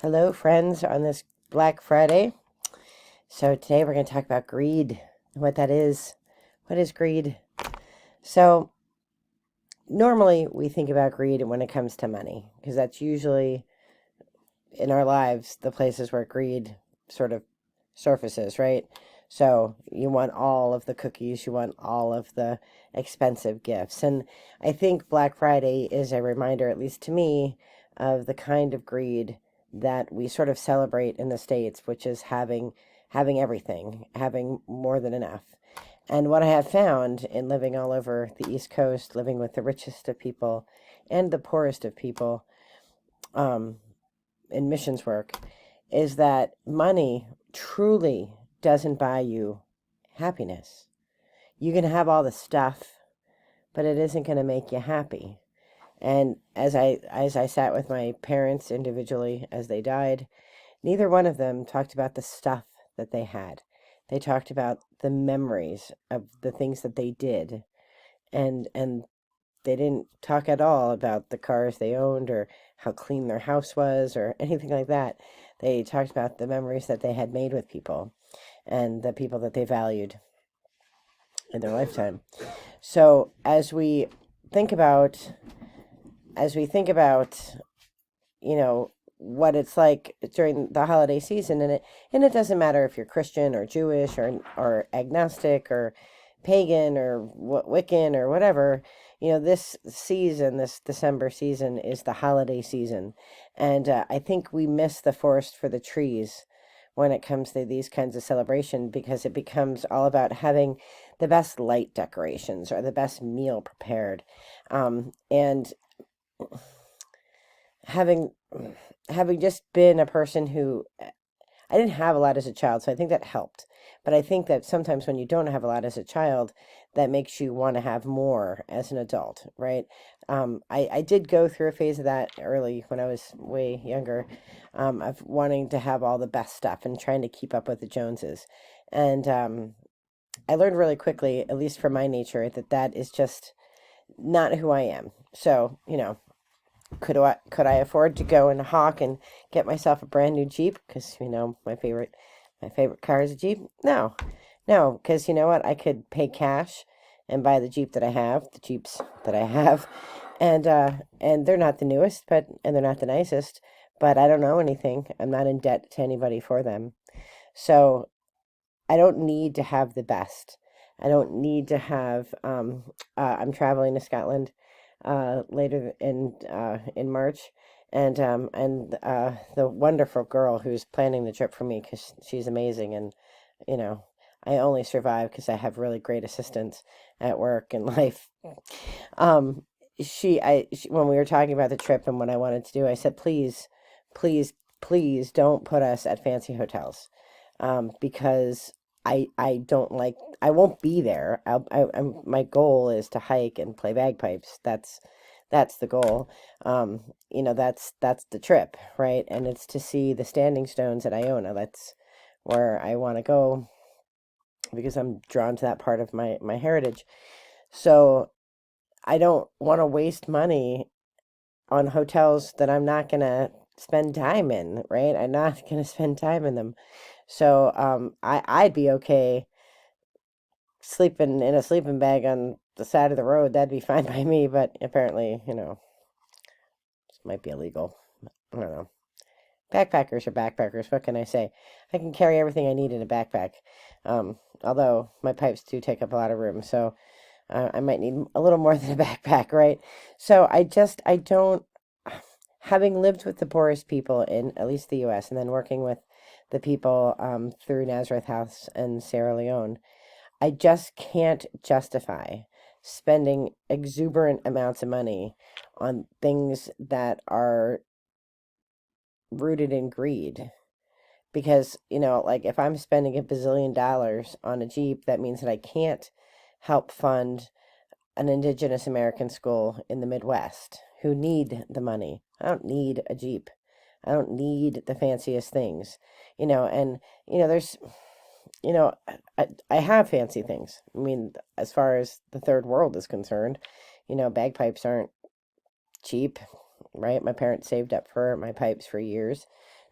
Hello, friends, on this Black Friday. So, today we're going to talk about greed and what that is. What is greed? So, normally we think about greed when it comes to money, because that's usually in our lives the places where greed sort of surfaces, right? So, you want all of the cookies, you want all of the expensive gifts. And I think Black Friday is a reminder, at least to me, of the kind of greed that we sort of celebrate in the States, which is having everything, having more than enough. And what I have found in living all over the East Coast, living with the richest of people and the poorest of people, um, in missions work, is that money truly doesn't buy you happiness. You can have all the stuff, but it isn't going to make you happy. And as I sat with my parents individually as they died, neither one of them talked about the stuff that they had. They talked about the memories of the things that they did, and they didn't talk at all about the cars they owned or how clean their house was or anything like that. They talked about the memories that they had made with people and the people that they valued in their lifetime. So think about as we think about, you know, what it's like during the holiday season, and it doesn't matter if you're Christian or Jewish or agnostic or pagan or Wiccan or whatever. This season, this December season, is the holiday season, and I think we miss the forest for the trees when it comes to these kinds of celebration, because it becomes all about having the best light decorations or the best meal prepared, and having having just been a person who I didn't have a lot as a child, so I think that helped. But I think that sometimes when you don't have a lot as a child, that makes you want to have more as an adult, right? I did go through a phase of that early when I was way younger, of wanting to have all the best stuff and trying to keep up with the Joneses. And I learned really quickly, at least for my nature, that that is just not who I am. So, could I afford to go and hawk and get myself a brand new Jeep? Because my favorite car is a Jeep. No, no, because you know what? I could pay cash and buy the Jeep that I have, the Jeeps that I have, and they're not the newest, and they're not the nicest. But I don't know anything. I'm not in debt to anybody for them, so I don't need to have the best. I don't need to have. I'm traveling to Scotland later in March, and the wonderful girl who's planning the trip for me, because she's amazing, and you know I only survive because I have really great assistants at work and life. Um, when we were talking about the trip and what I wanted to do, I said, please, please, please don't put us at fancy hotels, because I don't like. I won't be there. My goal is to hike and play bagpipes. That's the goal. That's the trip, right? And it's to see the standing stones at Iona. That's where I want to go because I'm drawn to that part of my heritage. So I don't want to waste money on hotels that I'm not gonna spend time in, right? I'm not gonna spend time in them. So I'd be okay sleeping in a sleeping bag on the side of the road. That'd be fine by me, but apparently, this might be illegal. I don't know. Backpackers are backpackers. What can I say? I can carry everything I need in a backpack. Although my pipes do take up a lot of room, so I might need a little more than a backpack, right? So I don't, having lived with the poorest people in at least the U.S. and then working with the people through Nazareth House and Sierra Leone, I just can't justify spending exuberant amounts of money on things that are rooted in greed. Because, like if I'm spending $1 bazillion on a Jeep, that means that I can't help fund an indigenous American school in the Midwest who need the money. I don't need a Jeep. I don't need the fanciest things, and, there's, I have fancy things. I mean, as far as the third world is concerned, bagpipes aren't cheap, right? My parents saved up for my pipes for years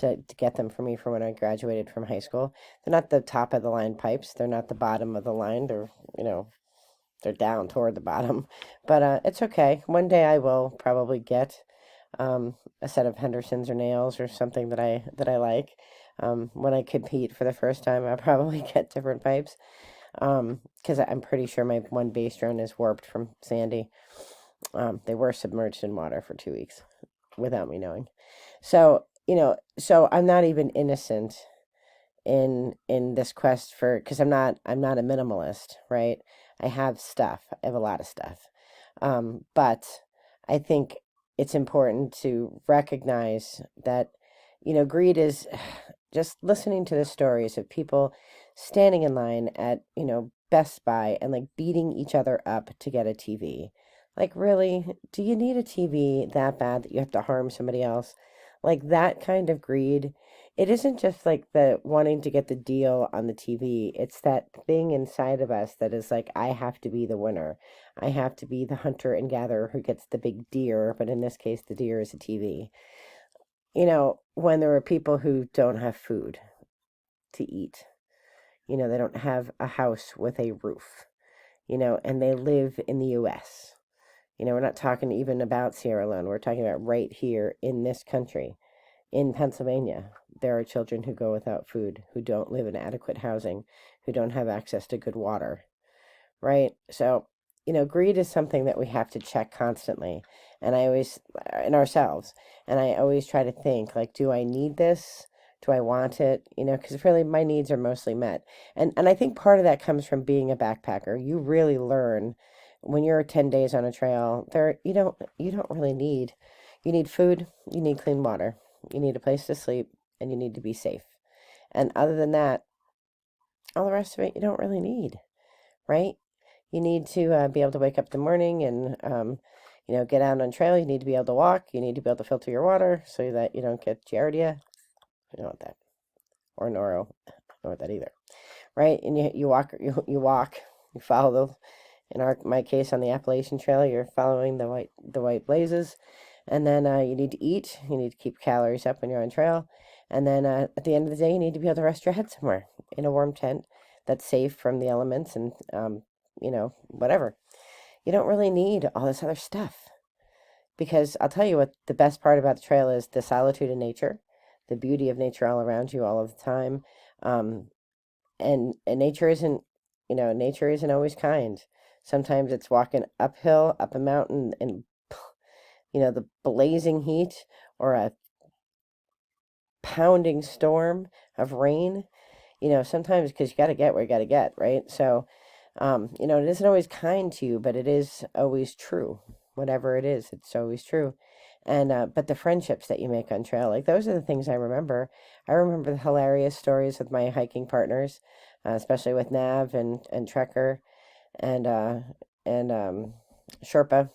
to get them for me for when I graduated from high school. They're not the top of the line pipes. They're not the bottom of the line. They're down toward the bottom, but it's okay. One day I will probably get a set of Henderson's or nails or something that I like. When I compete for the first time, I'll probably get different pipes because I'm pretty sure my one bass drone is warped from Sandy. They were submerged in water for 2 weeks without me knowing. So I'm not even innocent in this quest for, because I'm not a minimalist, right? I have stuff. I have a lot of stuff. But I think it's important to recognize that, greed is just listening to the stories of people standing in line at, Best Buy and like beating each other up to get a TV. Like, really, do you need a TV that bad that you have to harm somebody else? Like that kind of greed, it isn't just like the wanting to get the deal on the TV. It's that thing inside of us that is like, I have to be the winner. I have to be the hunter and gatherer who gets the big deer, but in this case, the deer is a TV. When there are people who don't have food to eat, they don't have a house with a roof, and they live in the US. We're not talking even about Sierra Leone. We're talking about right here in this country. In Pennsylvania, there are children who go without food, who don't live in adequate housing, who don't have access to good water, right? So, greed is something that we have to check constantly. And I always, in ourselves, and I always try to think, like, do I need this? Do I want it? Because really my needs are mostly met. And I think part of that comes from being a backpacker. You really learn when you're 10 days on a trail, you don't really need, you need food, you need clean water, you need a place to sleep, and you need to be safe. And other than that, all the rest of it you don't really need, right? You need to be able to wake up in the morning and, get out on trail. You need to be able to walk. You need to be able to filter your water so that you don't get giardia. You don't want that. Or noro. I don't want that either. Right? And you walk, you follow my case on the Appalachian Trail, you're following the white blazes. And then you need to eat. You need to keep calories up when you're on trail. And then at the end of the day, you need to be able to rest your head somewhere in a warm tent that's safe from the elements and, whatever. You don't really need all this other stuff. Because I'll tell you what the best part about the trail is: the solitude of nature, the beauty of nature all around you all of the time. Um, and nature isn't always kind. Sometimes it's walking uphill, up a mountain, and the blazing heat or a pounding storm of rain. Sometimes because you got to get where you got to get, right? So, it isn't always kind to you, but it is always true. Whatever it is, it's always true. And but the friendships that you make on trail, like those are the things I remember. I remember the hilarious stories with my hiking partners, especially with Nav and Trekker and Sherpa,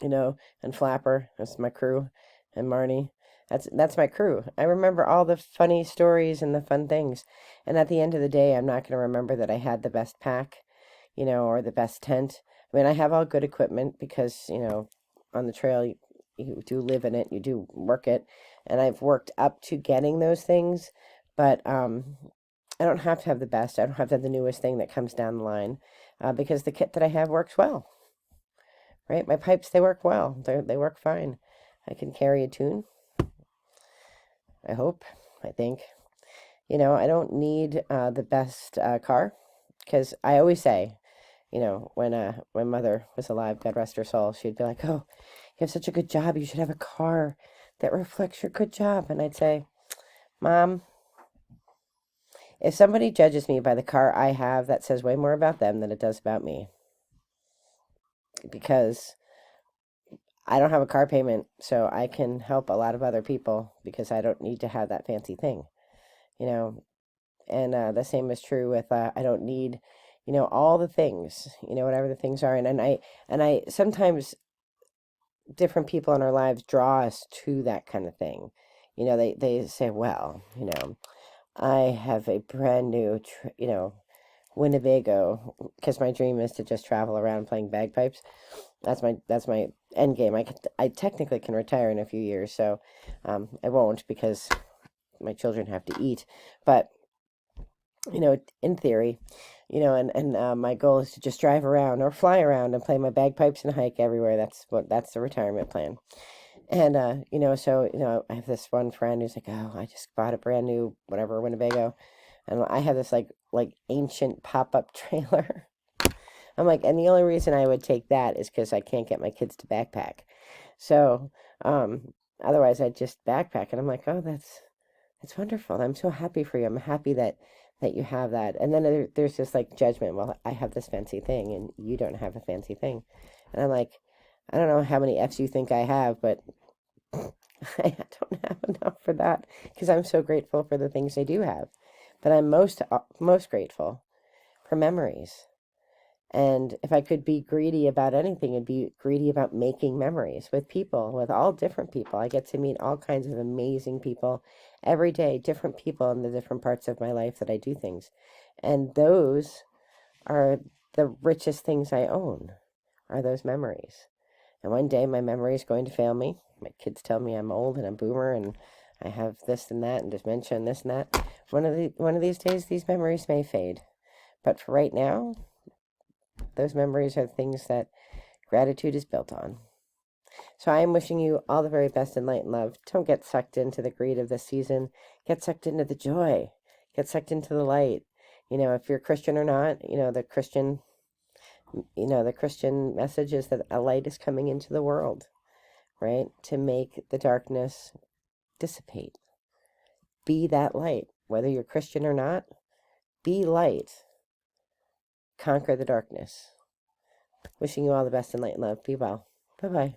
and Flapper. That's my crew, and Marnie. That's my crew. I remember all the funny stories and the fun things. And at the end of the day, I'm not going to remember that I had the best pack, or the best tent. I mean, I have all good equipment because, on the trail, you do live in it, you do work it, and I've worked up to getting those things, but I don't have to have the best. I don't have to have the newest thing that comes down the line, because the kit that I have works well, right? My pipes, they work well. They work fine. I can carry a tune. I hope. I think. I don't need the best car, because I always say, when mother was alive, God rest her soul, she'd be like, "Oh, you have such a good job. You should have a car that reflects your good job." And I'd say, "Mom, if somebody judges me by the car I have, that says way more about them than it does about me, because I don't have a car payment, so I can help a lot of other people because I don't need to have that fancy thing, you know." And the same is true with I don't need, all the things, whatever the things are, and I sometimes different people in our lives draw us to that kind of thing. They say, well, I have a brand new, Winnebago, because my dream is to just travel around playing bagpipes. That's my end game. I technically can retire in a few years, so I won't, because my children have to eat. But, in theory, and my goal is to just drive around or fly around and play my bagpipes and hike everywhere. That's the retirement plan. And, so, I have this one friend who's like, oh, I just bought a brand new, whatever, Winnebago. And I have this like ancient pop-up trailer. I'm like, and the only reason I would take that is because I can't get my kids to backpack. So, otherwise I'd just backpack. And I'm like, oh, that's wonderful. I'm so happy for you. I'm happy that you have that. And then there's this like judgment. Well, I have this fancy thing and you don't have a fancy thing. And I'm like, I don't know how many F's you think I have, but I don't have enough for that because I'm so grateful for the things I do have. But I'm most grateful for memories. And if I could be greedy about anything, it'd be greedy about making memories with people, with all different people. I get to meet all kinds of amazing people every day, different people in the different parts of my life that I do things. And those are the richest things I own, are those memories. And one day my memory is going to fail me. My kids tell me I'm old and a boomer and I have this and that and dementia and this and that. One of these days, these memories may fade. But for right now, those memories are things that gratitude is built on. So I am wishing you all the very best in light and love. Don't get sucked into the greed of this season. Get sucked into the joy. Get sucked into the light. If you're Christian or not, the Christian message is that a light is coming into the world, right? To make the darkness dissipate. Be that light. Whether you're Christian or not, be light. Conquer the darkness. Wishing you all the best in light and love. Be well. Bye-bye.